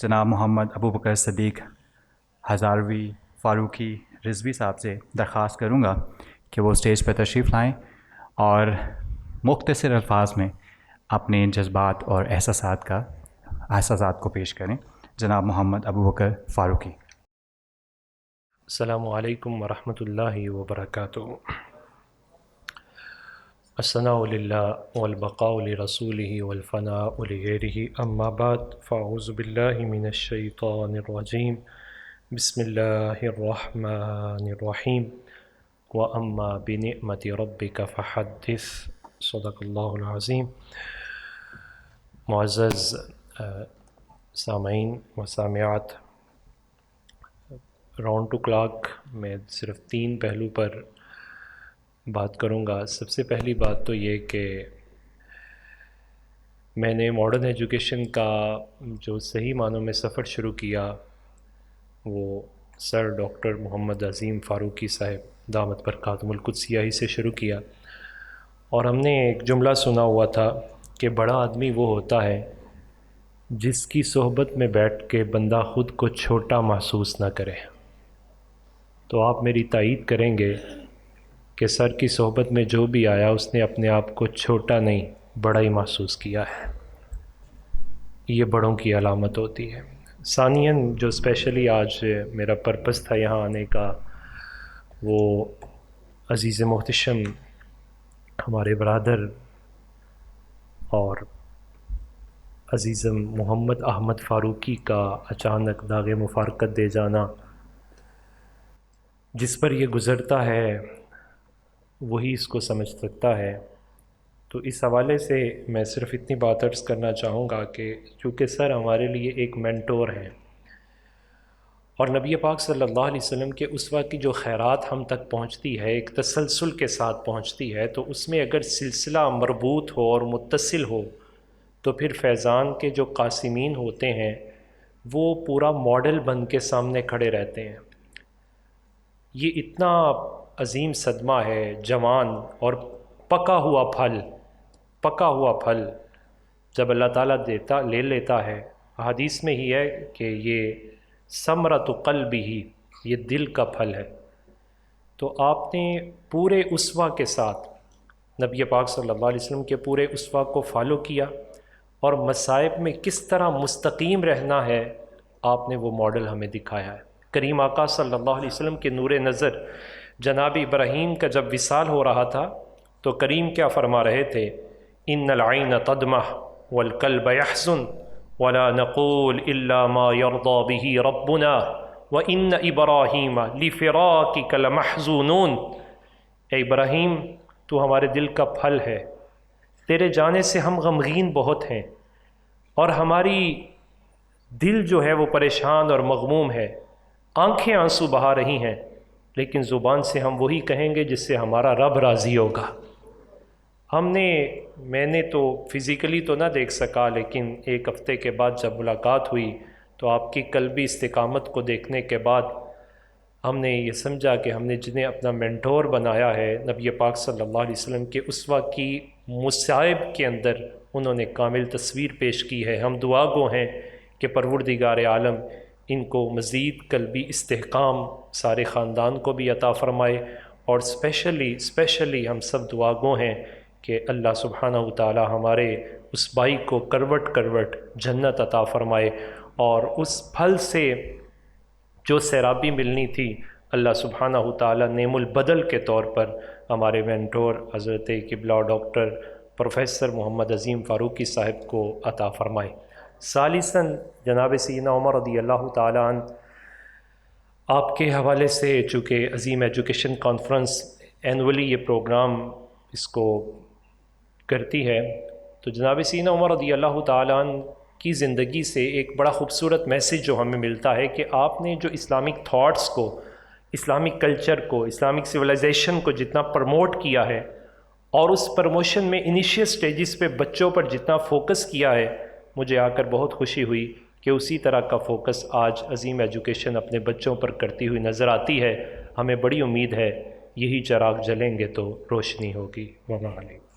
جناب محمد ابو بکر صدیق ہزاروی فاروقی رضوی صاحب سے درخواست کروں گا کہ وہ اسٹیج پہ تشریف لائیں اور مختصر الفاظ میں اپنے جذبات اور احساسات کو پیش کریں۔ جناب محمد ابو بکر فاروقی۔ السلام علیکم ورحمۃ اللہ وبرکاتہ۔ الثناء للہ والبقاء لرسولہ والفناء لغیرہ، اما بعد فاعوذ باللہ من الشیطان الرجیم، بسم اللہ الرحمن الرحیم، واما بنعمت ربک فحدث، صدق اللہ العظیم۔ معزز سامعین و سامعات، راؤنڈ ٹو کلاک میں صرف 3 پہلو پر بات کروں گا۔ سب سے پہلی بات تو یہ کہ میں نے ماڈرن ایجوکیشن کا جو صحیح معنوں میں سفر شروع کیا وہ سر ڈاکٹر محمد عظیم فاروقی صاحب دامت برکاتہم القدسیہ ہی سے شروع کیا، اور ہم نے ایک جملہ سنا ہوا تھا کہ بڑا آدمی وہ ہوتا ہے جس کی صحبت میں بیٹھ کے بندہ خود کو چھوٹا محسوس نہ کرے۔ تو آپ میری تائید کریں گے کہ سر کی صحبت میں جو بھی آیا اس نے اپنے آپ کو چھوٹا نہیں بڑا ہی محسوس کیا ہے۔ یہ بڑوں کی علامت ہوتی ہے۔ ثانیاً جو اسپیشلی آج میرا پرپس تھا یہاں آنے کا، وہ عزیز محتشم ہمارے برادر اور عزیزم محمد احمد فاروقی کا اچانک داغ مفارقت دے جانا، جس پر یہ گزرتا ہے وہی اس کو سمجھ سکتا ہے۔ تو اس حوالے سے میں صرف اتنی بات عرض کرنا چاہوں گا کہ چونکہ سر ہمارے لیے ایک مینٹور ہیں، اور نبی پاک صلی اللہ علیہ وسلم کے اسوہ کی جو خیرات ہم تک پہنچتی ہے ایک تسلسل کے ساتھ پہنچتی ہے، تو اس میں اگر سلسلہ مربوط ہو اور متصل ہو تو پھر فیضان کے جو قاسمین ہوتے ہیں وہ پورا ماڈل بن کے سامنے کھڑے رہتے ہیں۔ یہ اتنا عظیم صدمہ ہے، جوان اور پکا ہوا پھل جب اللہ تعالیٰ لے لیتا ہے۔ حدیث میں ہی ہے کہ یہ ثمرۃ قلبہ، یہ دل کا پھل ہے۔ تو آپ نے پورے اسوہ کے ساتھ نبی پاک صلی اللہ علیہ وسلم کے پورے اسوہ کو فالو کیا، اور مصائب میں کس طرح مستقیم رہنا ہے آپ نے وہ ماڈل ہمیں دکھایا ہے۔ کریم آقا صلی اللہ علیہ وسلم کے نور نظر جناب ابراہیم کا جب وصال ہو رہا تھا تو کریم کیا فرما رہے تھے؟ ان العین تدمع والقلب یحزن ولا نقول الا ما یرضی به ربنا وان ابراہیم لفراقک لمحزونون۔ اے ابراہیم، تو ہمارے دل کا پھل ہے، تیرے جانے سے ہم غمگین بہت ہیں، اور ہماری دل جو ہے وہ پریشان اور مغموم ہے، آنکھیں آنسو بہا رہی ہیں، لیکن زبان سے ہم وہی کہیں گے جس سے ہمارا رب راضی ہوگا۔ میں نے تو فزیکلی تو نہ دیکھ سکا، لیکن ایک ہفتے کے بعد جب ملاقات ہوئی تو آپ کی قلبی استقامت کو دیکھنے کے بعد ہم نے یہ سمجھا کہ ہم نے جنہیں اپنا مینٹور بنایا ہے نبی پاک صلی اللہ علیہ وسلم کے اسوہ کی مصائب کے اندر انہوں نے کامل تصویر پیش کی ہے۔ ہم دعا گو ہیں کہ پروردگار عالم ان کو مزید قلبی استحکام سارے خاندان کو بھی عطا فرمائے، اور اسپیشلی ہم سب دعا گو ہیں کہ اللہ سبحانہ وتعالی ہمارے اس بھائی کو کروٹ جنت عطا فرمائے، اور اس پھل سے جو سیرابی ملنی تھی اللہ سبحانہ وتعالی نعم البدل کے طور پر ہمارے مینٹور حضرت قبلہ ڈاکٹر پروفیسر محمد عظیم فاروقی صاحب کو عطا فرمائے۔ ثالثاً جناب سیدنا عمر رضی اللہ تعالیٰ عنہ، آپ کے حوالے سے چونکہ عظیم ایجوکیشن کانفرنس اینولی یہ پروگرام اس کو کرتی ہے، تو جناب سیدنا عمر رضی اللہ تعالیٰ عنہ کی زندگی سے ایک بڑا خوبصورت میسیج جو ہمیں ملتا ہے کہ آپ نے جو اسلامک تھاٹس کو، اسلامک کلچر کو، اسلامک سویلائزیشن کو جتنا پروموٹ کیا ہے، اور اس پروموشن میں انیشیل سٹیجز پہ بچوں پر جتنا فوکس کیا ہے، مجھے آ کر بہت خوشی ہوئی کہ اسی طرح کا فوکس آج عظیم ایجوکیشن اپنے بچوں پر کرتی ہوئی نظر آتی ہے۔ ہمیں بڑی امید ہے یہی چراغ جلیں گے تو روشنی ہوگی۔ وما علیکم۔